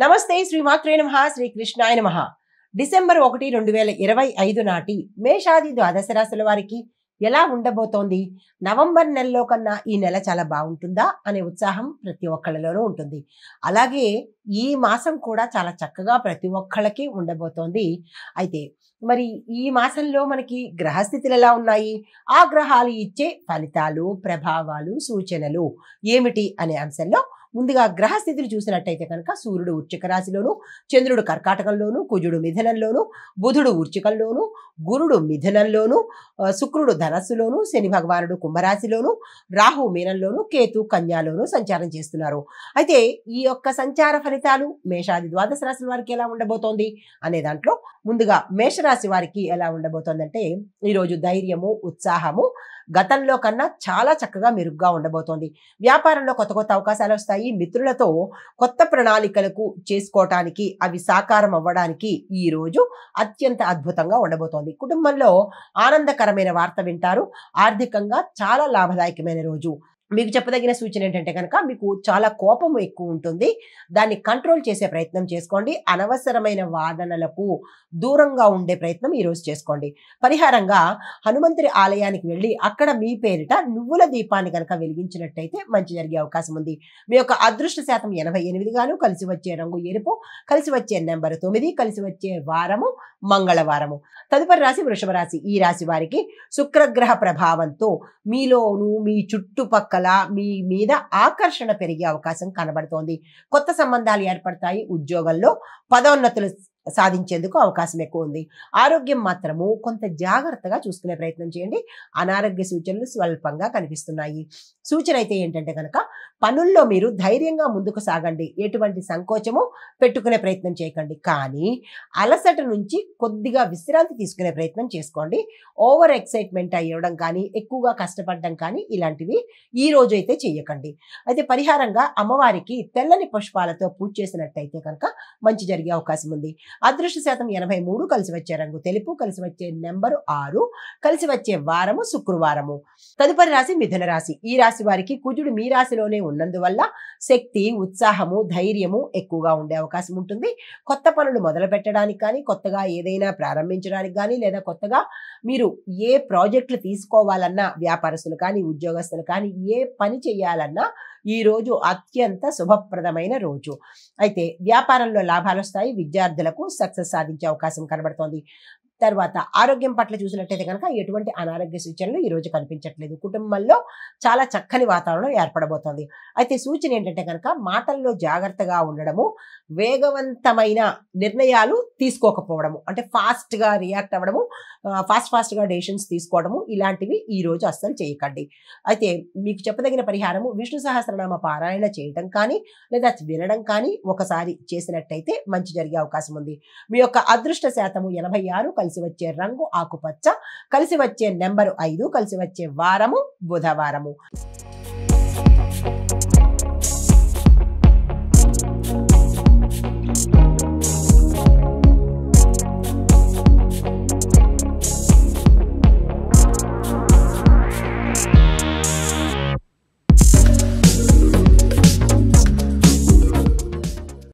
నమస్తే శ్రీమాత్రే నమః శ్రీ కృష్ణాయ నమః. డిసెంబర్ 1, 2025 నాటి మేషాది ద్వాదశ రాశుల వారికి ఎలా ఉండబోతోంది? నవంబర్ నెలలో కన్నా ఈ నెల చాలా బాగుంటుందా అనే ఉత్సాహం ప్రతి ఒక్కళ్ళలోనూ ఉంటుంది. అలాగే ఈ మాసం కూడా చాలా చక్కగా ప్రతి ఒక్కళ్ళకి ఉండబోతోంది. అయితే మరి ఈ మాసంలో మనకి గ్రహస్థితులు ఎలా ఉన్నాయి? ఆ గ్రహాలు ఇచ్చే ఫలితాలు, ప్రభావాలు, సూచనలు ఏమిటి అనే అంశంలో ముందుగా గ్రహస్థితిని చూసినట్టయితే కనుక సూర్యుడు వృశ్చిక రాశిలోను, చంద్రుడు కర్కాటకంలోను, కుజుడు మిథునంలోను, బుధుడు వృశ్చికంలోను, గురుడు మిథునంలోను, శుక్రుడు ధనస్సులోను, శని భగవానుడు కుంభరాశిలోను, రాహు మీనంలోను, కేతు కన్యాలోను సంచారం చేస్తున్నారు. అయితే ఈ యొక్క సంచార ఫలితాలు మేషాది ద్వాదశ రాశుల వారికి ఎలా ఉండబోతోంది అనే దాంట్లో ముందుగా మేషరాశి వారికి ఎలా ఉండబోతోందంటే ఈరోజు ధైర్యము, ఉత్సాహము గతంలో కన్నా చాలా చక్కగా మెరుగ్గా ఉండబోతోంది. వ్యాపారంలో కొత్త కొత్త అవకాశాలు వస్తాయి. మిత్రులతో కొత్త ప్రణాళికలకు చేసుకోవటానికి అవి సాకారం అవ్వడానికి ఈ రోజు అత్యంత అద్భుతంగా ఉండబోతోంది. కుటుంబంలో ఆనందకరమైన వార్త వింటారు. ఆర్థికంగా చాలా లాభదాయకమైన రోజు. మీకు చెప్పదగిన సూచన ఏంటంటే కనుక మీకు చాలా కోపం ఎక్కువ ఉంటుంది. దాన్ని కంట్రోల్ చేసే ప్రయత్నం చేసుకోండి. అనవసరమైన వాదనలకు దూరంగా ఉండే ప్రయత్నం ఈరోజు చేసుకోండి. పరిహారంగా హనుమంతుడి ఆలయానికి వెళ్ళి అక్కడ మీ పేరిట నువ్వుల దీపాన్ని కనుక వెలిగించినట్టయితే మంచి జరిగే అవకాశం ఉంది. మీ యొక్క అదృష్ట శాతం 88 గాను, కలిసి వచ్చే రంగు ఎరుపు, కలిసి వచ్చే నెంబర్ 9, కలిసి వచ్చే వారము మంగళవారము. తదుపరి రాశి వృషభ రాశి. ఈ రాశి వారికి శుక్రగ్రహ ప్రభావంతో మీలోను మీ చుట్టుపక్కల మీ మీద ఆకర్షణ పెరిగే అవకాశం కనబడుతోంది. కొత్త సంబంధాలు ఏర్పడతాయి. ఉద్యోగంలో పదోన్నతులు సాధించేందుకు అవకాశం ఎక్కువ ఉంది. ఆరోగ్యం మాత్రము కొంత జాగ్రత్తగా చూసుకునే ప్రయత్నం చేయండి. అనారోగ్య సూచనలు స్వల్పంగా కనిపిస్తున్నాయి. సూచన అయితే ఏంటంటే కనుక పనుల్లో మీరు ధైర్యంగా ముందుకు సాగండి. ఎటువంటి సంకోచము పెట్టుకునే ప్రయత్నం చేయకండి. కానీ అలసట నుంచి కొద్దిగా విశ్రాంతి తీసుకునే ప్రయత్నం చేసుకోండి. ఓవర్ ఎక్సైట్మెంట్ అయ్యడం కానీ, ఎక్కువగా కష్టపడడం కానీ ఇలాంటివి ఈ రోజు అయితే చెయ్యకండి. అయితే పరిహారంగా అమ్మవారికి తెల్లని పుష్పాలతో పూజ చేసినట్టయితే కనుక మంచి జరిగే అవకాశం ఉంది. అదృష్ట శాతం 83, కలిసి వచ్చే రంగు తెలుపు, కలిసి వచ్చే నెంబరు 6, కలిసి వచ్చే వారము శుక్రవారము. తదుపరి రాశి మిథున రాశి. ఈ రాశి వారికి కుజుడు మీ రాశిలోనే ఉన్నందువల్ల శక్తి, ఉత్సాహము, ధైర్యము ఎక్కువగా ఉండే అవకాశం ఉంటుంది. కొత్త పనులు మొదలు పెట్టడానికి కానీ, కొత్తగా ఏదైనా ప్రారంభించడానికి కానీ, లేదా కొత్తగా మీరు ఏ ప్రాజెక్టులు తీసుకోవాలన్నా, వ్యాపారస్తులు కానీ, ఉద్యోగస్తులు కానీ ఏ పని చేయాలన్నా ఈ రోజు అత్యంత శుభప్రదమైన రోజు. అయితే వ్యాపారంలో లాభాలు వస్తాయి. విద్యార్థులకు సక్సెస్ సాధించే అవకాశం కనబడుతోంది. తర్వాత ఆరోగ్యం పట్ల చూసినట్టయితే కనుక ఎటువంటి అనారోగ్య సూచనలు ఈ రోజు కనిపించట్లేదు. కుటుంబంలో చాలా చక్కని వాతావరణం ఏర్పడబోతోంది. అయితే సూచన ఏంటంటే కనుక మాటల్లో జాగ్రత్తగా ఉండడము, వేగవంతమైన నిర్ణయాలు తీసుకోకపోవడము, అంటే ఫాస్ట్గా రియాక్ట్ అవ్వడము, ఫాస్ట్గా డెసిషన్స్ తీసుకోవడము ఇలాంటివి ఈ రోజు అస్సలు చేయకండి. అయితే మీకు చెప్పదగిన పరిహారము విష్ణు సహస్రనామ పారాయణ చేయడం కానీ, లేదా వినడం కానీ ఒకసారి చేసినట్టయితే మంచి జరిగే అవకాశం ఉంది. మీ యొక్క అదృష్ట శాతము 86, కలిసి వచ్చే రంగు ఆకుపచ్చ, కలిసి వచ్చే నెంబరు 5, కలిసి వచ్చే వారము బుధవారము.